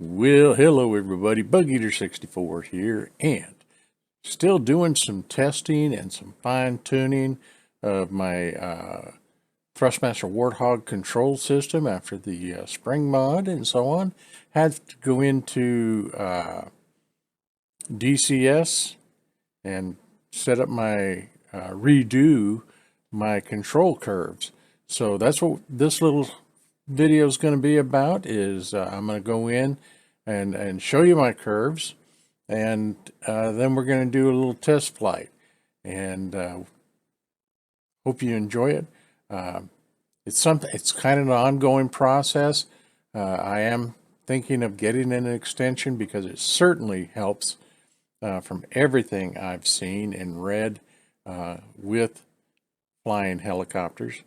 Well, hello everybody, Bug Eater 64 here, and still doing some testing and some fine-tuning of my Thrustmaster Warthog control system after the spring mod and so on. Had to go into DCS and set up my redo my control curves. So that's what this little video is going to be about. Is I'm going to go in and show you my curves, and then we're going to do a little test flight, and hope you enjoy it. It's kind of an ongoing process. I am thinking of getting an extension because it certainly helps from everything I've seen and read with flying helicopters.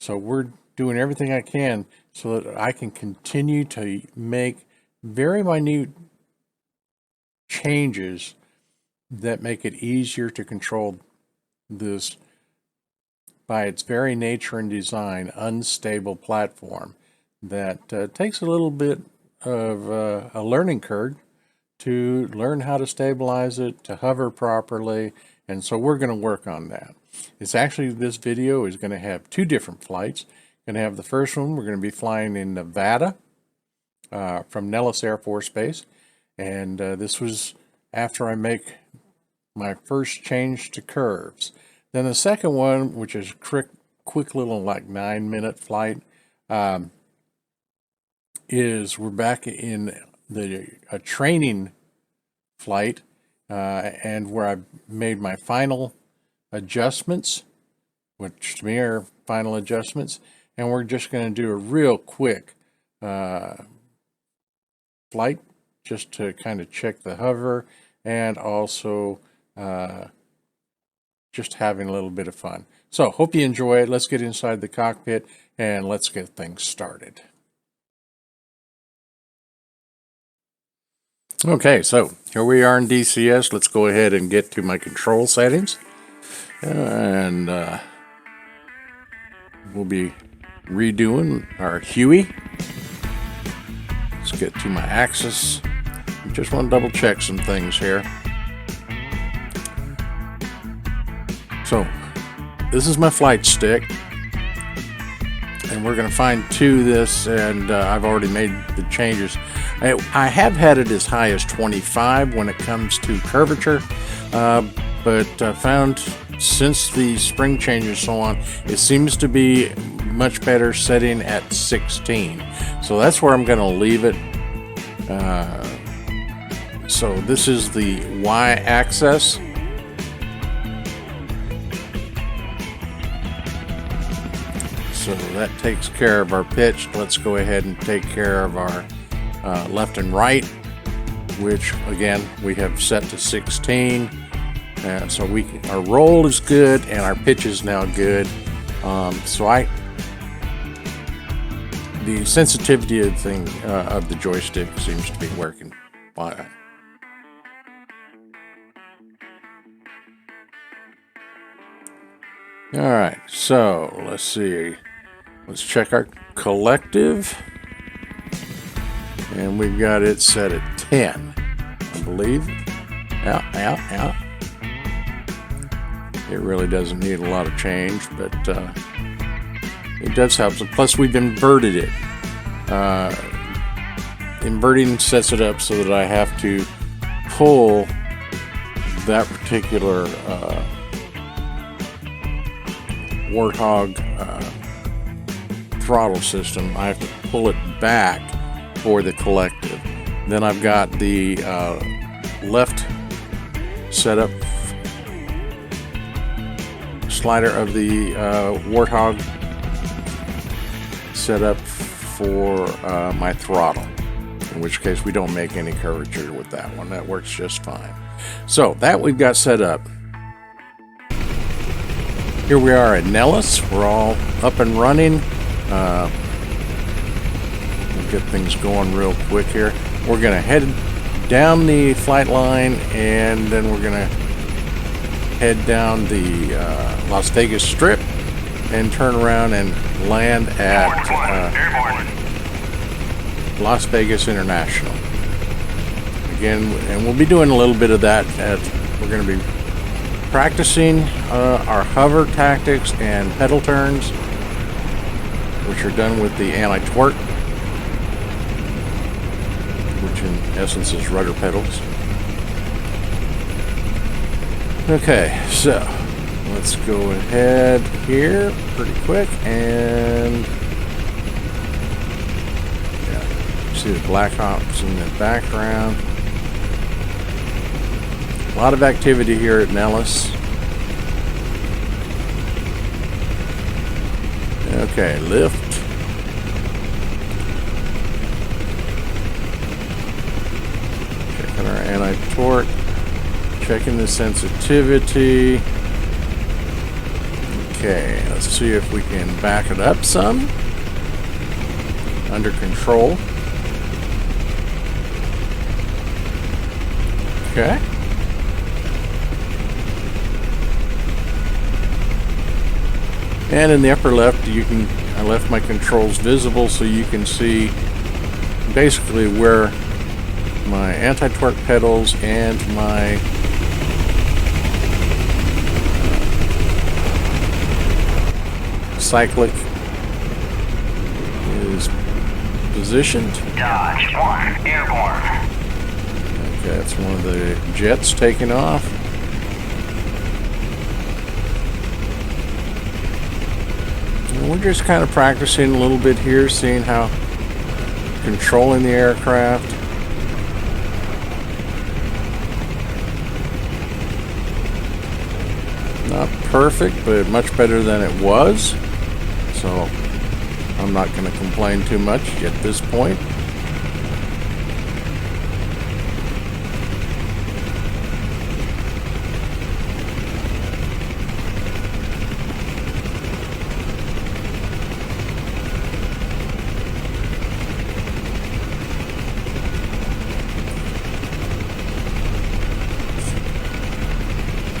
So we're doing everything I can so that I can continue to make very minute changes that make it easier to control this, by its very nature and design, unstable platform that takes a little bit of a learning curve to learn how to stabilize it, to hover properly, and so we're going to work on that. It's actually, this video is going to have two different flights. Going to have the first one, we're going to be flying in Nevada from Nellis Air Force Base, and this was after I make my first change to curves. Then the second one, which is quick little like 9-minute flight, is we're back in a training flight, and where I made my final adjustments, which to me are final adjustments, and we're just going to do a real quick flight just to kind of check the hover, and also just having a little bit of fun. So hope you enjoy it. Let's get inside the cockpit and let's get things started. Okay, so here we are in DCS. Let's go ahead and get to my control settings, and we'll be redoing our HUEY. Let's get to my axis. I just want to double check some things here. So this is my flight stick, and we're going to fine tune this, and I've already made the changes. I have had it as high as 25 when it comes to curvature, but found since the spring change and so on, it seems to be much better setting at 16. So that's where I'm going to leave it. So this is the y-axis. So that takes care of our pitch. Let's go ahead and take care of our left and right, which again we have set to 16. And so our roll is good and our pitch is now good. The sensitivity of the joystick seems to be working fine. All right, so let's see. Let's check our collective, and we've got it set at 10, I believe. Yeah. It really doesn't need a lot of change, but it does help. Plus, we've inverted it. Inverting sets it up so that I have to pull that particular Warthog throttle system. I have to pull it back for the collective. Then I've got the left setup slider of the Warthog set up for my throttle, in which case we don't make any curvature with that one. That works just fine. So that we've got set up. Here we are at Nellis. We're all up and running. We'll get things going real quick here. We're going to head down the flight line, and then we're going to head down the Las Vegas Strip and turn around and land at Las Vegas International. again, and we'll be doing a little bit of that. We're going to be practicing our hover tactics and pedal turns, which are done with the anti-twerk, which in essence is rudder pedals. Okay, so let's go ahead here pretty quick, and yeah, see the Blackhawks in the background. A lot of activity here at Nellis. Okay, lift. Checking our anti-torque. Checking the sensitivity. Okay, let's see if we can back it up some. Under control. Okay. And in the upper left, I left my controls visible so you can see basically where my anti-torque pedals and my cyclic is positioned. Dodge 1, airborne. Okay, that's one of the jets taking off. And we're just kind of practicing a little bit here, seeing how controlling the aircraft. Not perfect, but much better than it was. So I'm not going to complain too much at this point.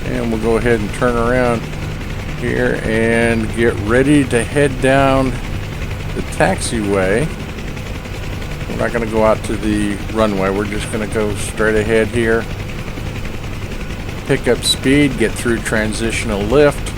And we'll go ahead and turn around here and get ready to head down the taxiway. We're not going to go out to the runway. We're just going to go straight ahead here. Pick up speed, get through transitional lift.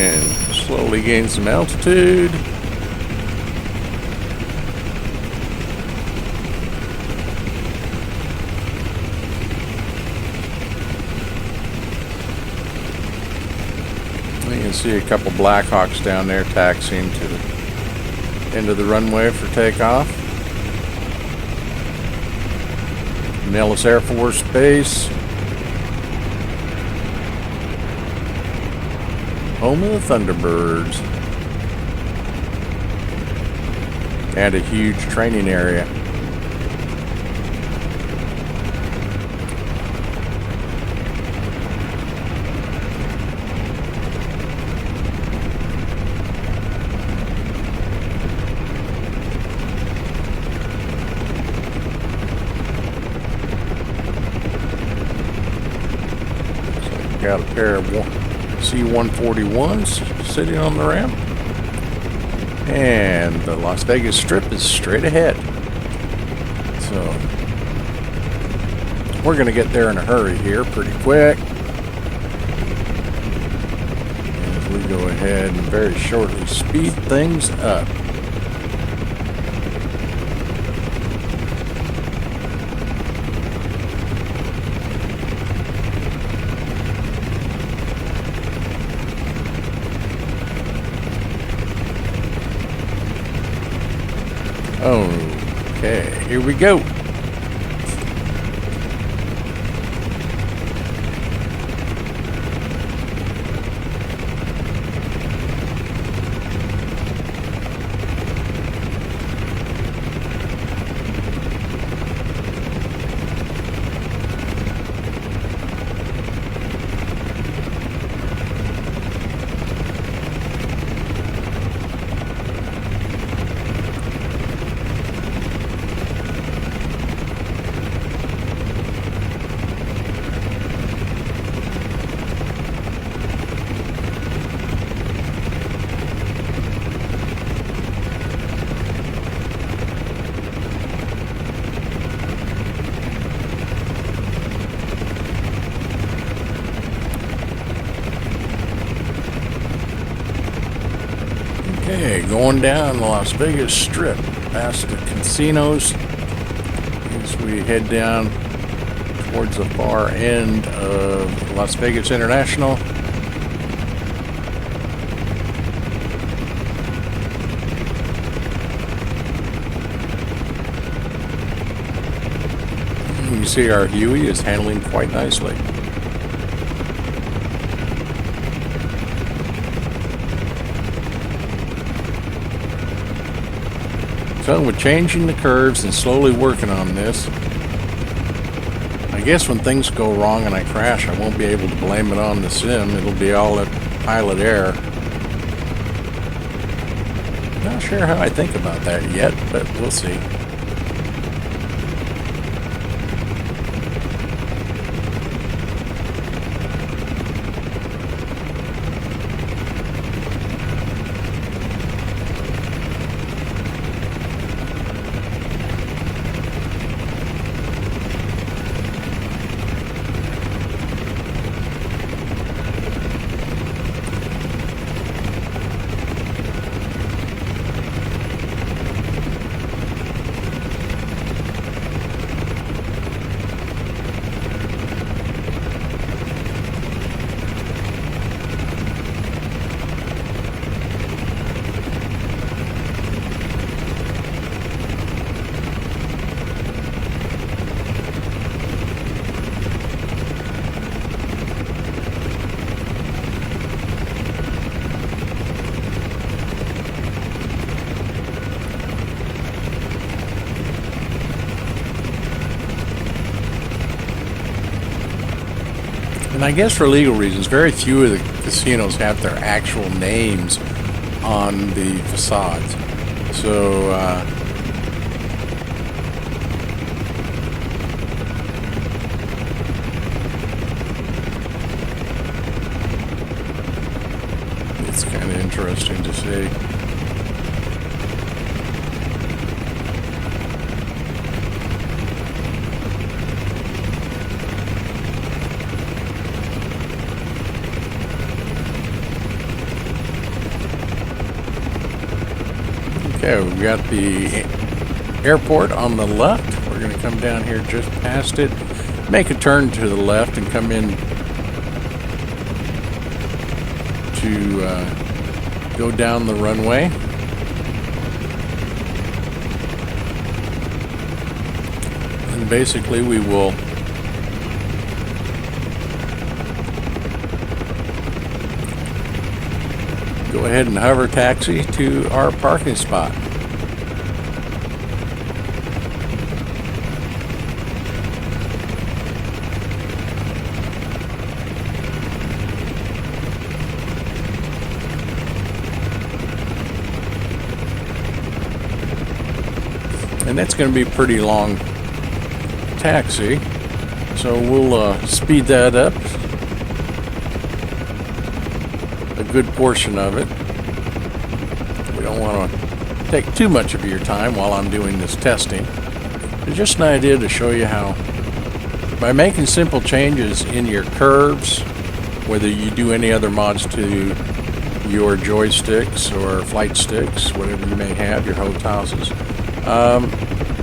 And slowly gain some altitude. You can see a couple Blackhawks down there taxiing to the end of the runway for takeoff. Nellis Air Force Base. Home of the Thunderbirds. And a huge training area. Got a pair of C-141s sitting on the ramp, and the Las Vegas Strip is straight ahead, so we're going to get there in a hurry here pretty quick as we go ahead and very shortly speed things up. Okay, here we go. Okay, going down the Las Vegas Strip past the casinos as we head down towards the far end of Las Vegas International. You see our Huey is handling quite nicely. So with changing the curves and slowly working on this, I guess when things go wrong and I crash, I won't be able to blame it on the sim. It'll be all at pilot error. Not sure how I think about that yet, but we'll see. And I guess for legal reasons, very few of the casinos have their actual names on the facades. So, it's kind of interesting to see. Okay, we've got the airport on the left. We're going to come down here just past it, make a turn to the left and come in to go down the runway. And basically we will go ahead and hover taxi to our parking spot. And that's going to be a pretty long taxi, so we'll speed that up a good portion of it. We don't want to take too much of your time while I'm doing this testing. It's just an idea to show you how by making simple changes in your curves, whether you do any other mods to your joysticks or flight sticks, whatever you may have, your HOTOSes,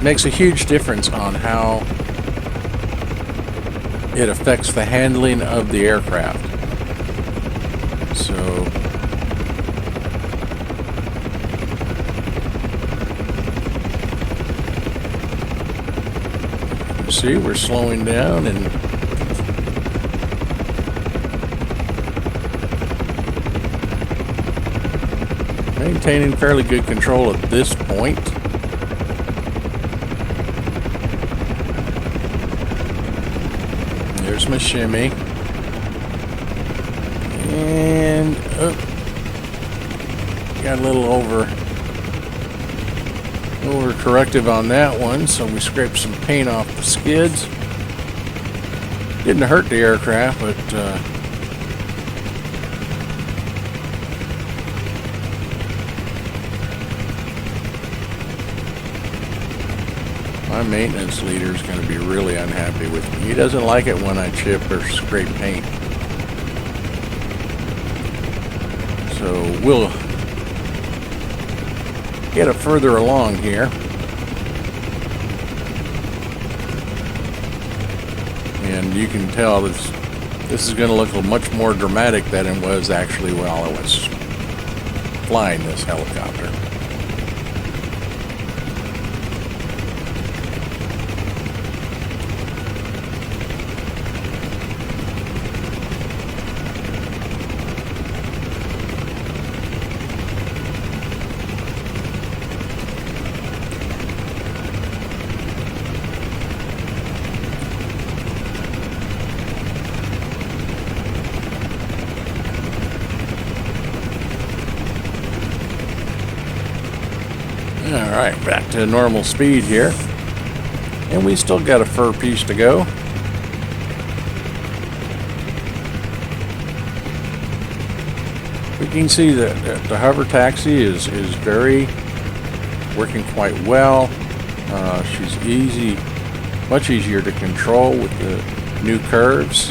makes a huge difference on how it affects the handling of the aircraft. So you see, we're slowing down and maintaining fairly good control at this point. There's my shimmy. And got a little over corrective on that one, so we scraped some paint off the skids. Didn't hurt the aircraft, but my maintenance leader is going to be really unhappy with me. He doesn't like it when I chip or scrape paint. So we'll get it further along here. And you can tell this is going to look much more dramatic than it was actually while I was flying this helicopter. Alright, back to normal speed here. And we still got a fur piece to go. We can see that the hover taxi is working quite well. She's much easier to control with the new curves.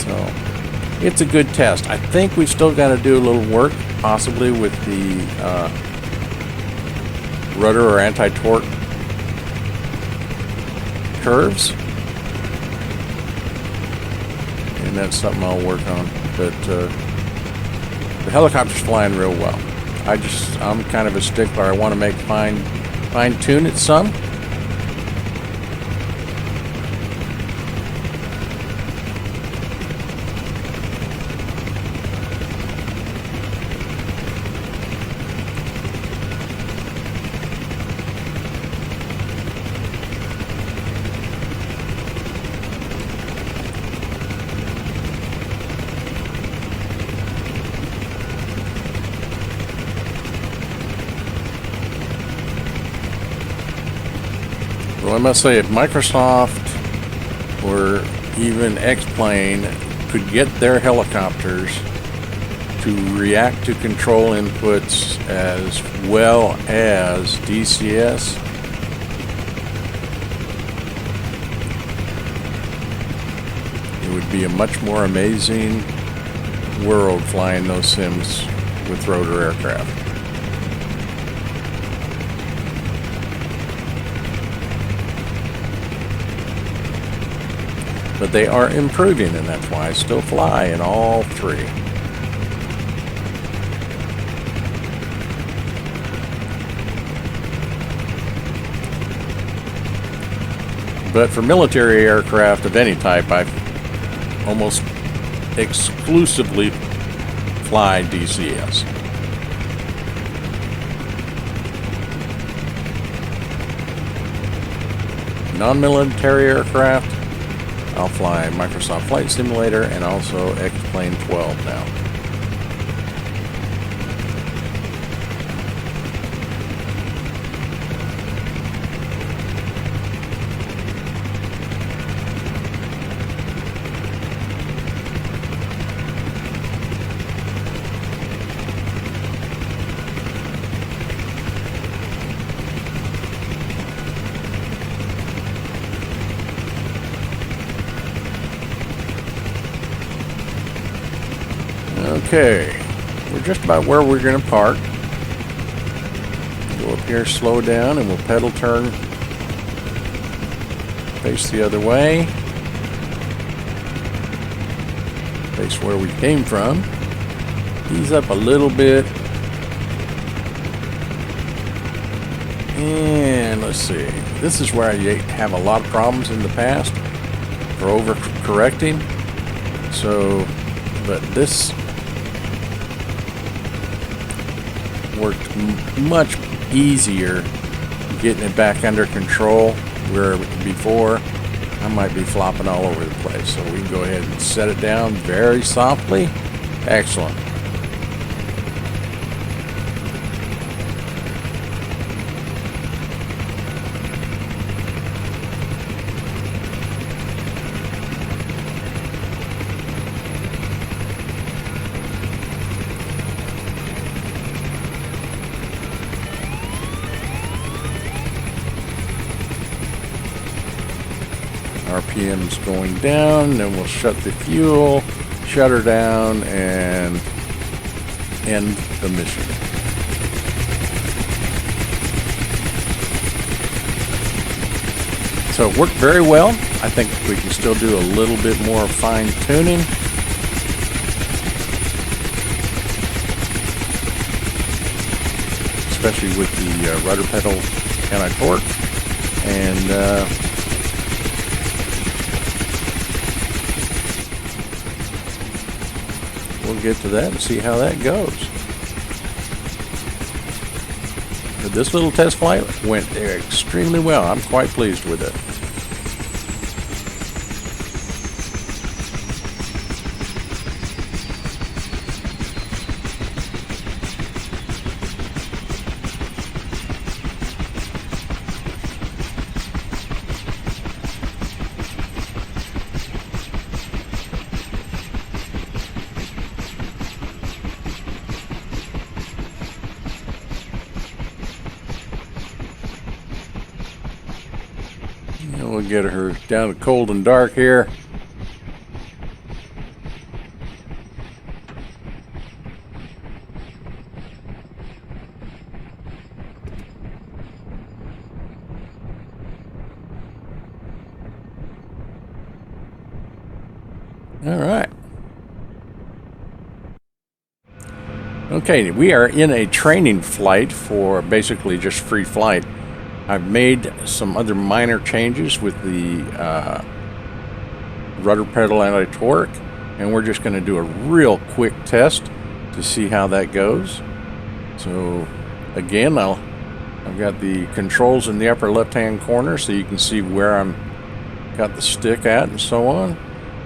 So it's a good test. I think we've still got to do a little work, possibly with the rudder or anti-torque curves, and that's something I'll work on. But the helicopter's flying real well. I'm kind of a stickler. I want to make fine tune it some. Well, I must say, if Microsoft or even X-Plane could get their helicopters to react to control inputs as well as DCS, it would be a much more amazing world flying those sims with rotor aircraft. But they are improving, and that's why I still fly in all three. But for military aircraft of any type, I almost exclusively fly DCS. Non-military aircraft, I'll fly Microsoft Flight Simulator and also X-Plane 12 now. Okay, we're just about where we're going to park. Go up here, slow down, and we'll pedal turn, face the other way, face where we came from, ease up a little bit, and let's see, this is where I have a lot of problems in the past for overcorrecting, but this worked much easier getting it back under control, where before I might be flopping all over the place. So we can go ahead and set it down very softly. Excellent. RPM's going down, then we'll shut the fuel, shut her down, and end the mission. So it worked very well. I think we can still do a little bit more fine tuning. Especially with the rudder pedal anti-torque. And we'll get to that and see how that goes. But this little test flight went extremely well. I'm quite pleased with it. We'll get her down to cold and dark here. All right. Okay, we are in a training flight for basically just free flight. I've made some other minor changes with the rudder pedal anti-torque, and we're just going to do a real quick test to see how that goes. So again, I've got the controls in the upper left-hand corner, so you can see where I'm got the stick at and so on.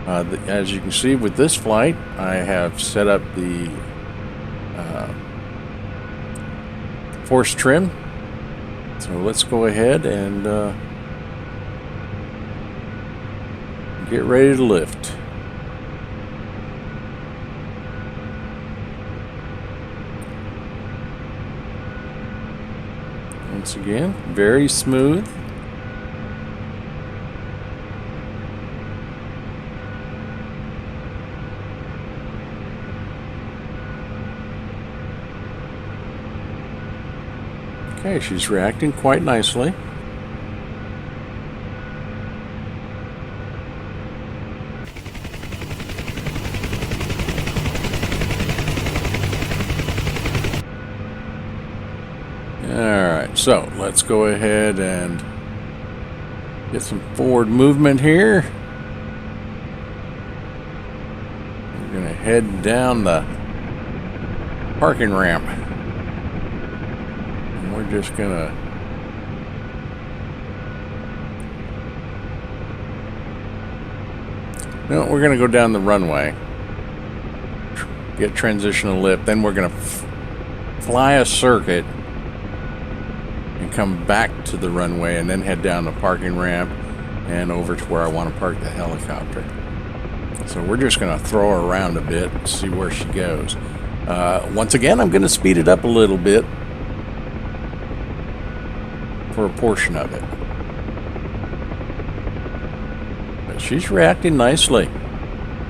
As you can see with this flight, I have set up the force trim. So let's go ahead and get ready to lift. Once again, very smooth. Okay, she's reacting quite nicely. Alright, so let's go ahead and get some forward movement here. We're going to head down the parking ramp. We're just gonna we're gonna go down the runway, get transitional lift, then we're gonna fly a circuit and come back to the runway and then head down the parking ramp and over to where I want to park the helicopter. So we're just gonna throw her around a bit and see where she goes. Once again, I'm gonna speed it up a little bit for a portion of it. But she's reacting nicely.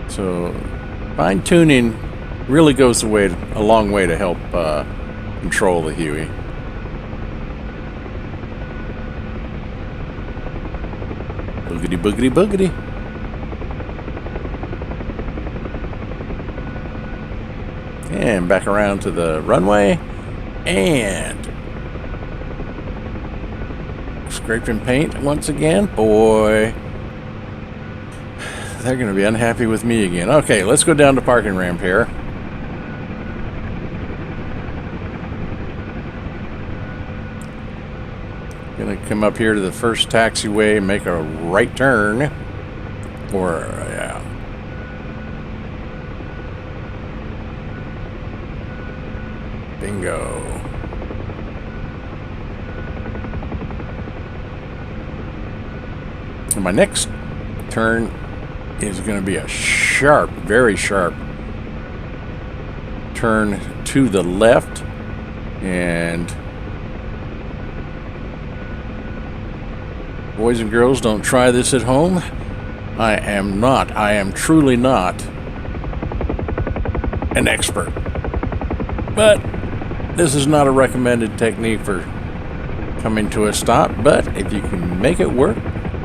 So fine tuning really goes a long way to help control the HUEY. Boogity boogity boogity. And back around to the runway and scraping paint once again. Boy, they're going to be unhappy with me again. Okay, let's go down the parking ramp here. Going to come up here to the first taxiway, make a right turn. Or, yeah. Bingo. And my next turn is going to be a sharp, very sharp turn to the left. And boys and girls, don't try this at home. I am truly not an expert. But this is not a recommended technique for coming to a stop. But if you can make it work,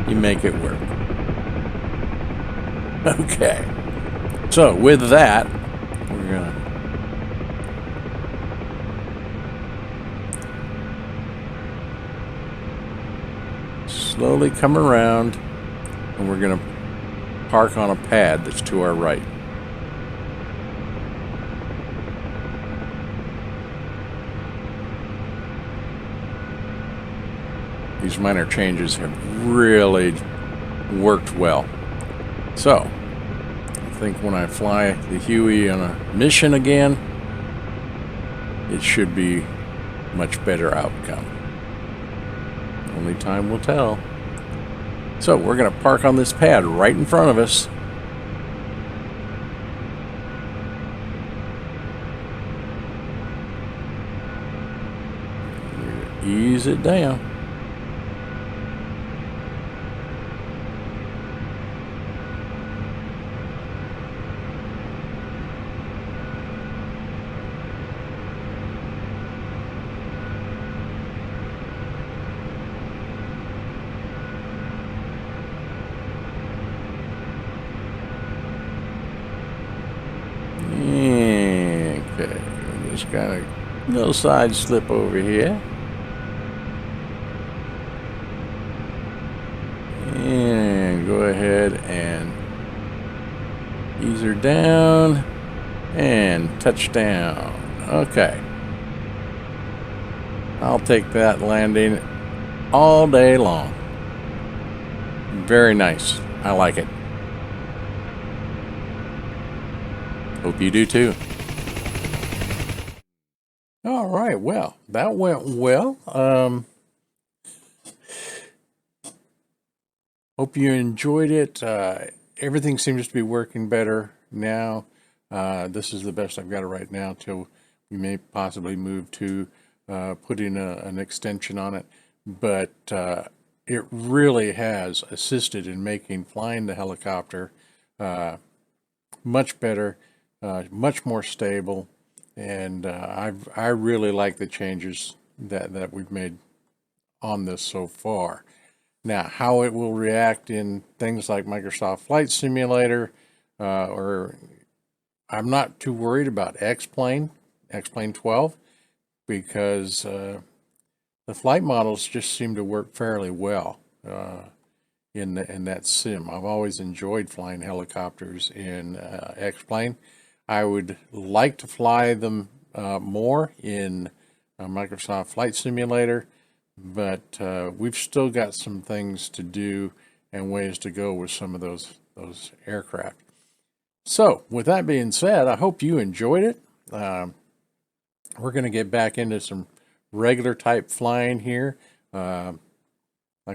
you make it work. Okay. So with that, we're gonna slowly come around, and we're gonna park on a pad that's to our right. These minor changes have really worked well. So, I think when I fly the Huey on a mission again, it should be much better outcome. Only time will tell. So, we're going to park on this pad right in front of us. Ease it down. Okay, just got a little side slip over here. And go ahead and ease her down and touchdown. Okay. I'll take that landing all day long. Very nice. I like it. Hope you do too. All right, well, that went well. Hope you enjoyed it. Everything seems to be working better now. This is the best I've got it right now till we may possibly move to putting an extension on it. But it really has assisted in making flying the helicopter much better, much more stable. And I really like the changes that we've made on this so far. Now, how it will react in things like Microsoft Flight Simulator, or I'm not too worried about X-Plane 12, because the flight models just seem to work fairly well in that sim. I've always enjoyed flying helicopters in X-Plane. I would like to fly them more in Microsoft Flight Simulator, but we've still got some things to do and ways to go with some of those aircraft. So with that being said, I hope you enjoyed it. We're going to get back into some regular type flying here. I've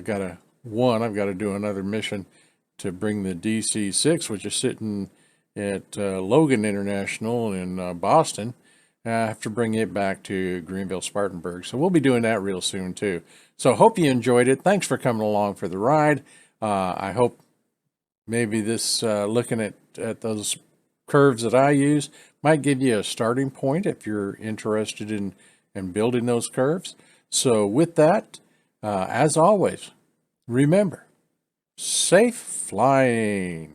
got to do another mission to bring the DC-6, which is sitting at Logan International in Boston. I have to bring it back to Greenville, Spartanburg. So we'll be doing that real soon too. So hope you enjoyed it. Thanks for coming along for the ride. I hope maybe this looking at those curves that I use might give you a starting point if you're interested in building those curves. So with that, as always, remember, safe flying.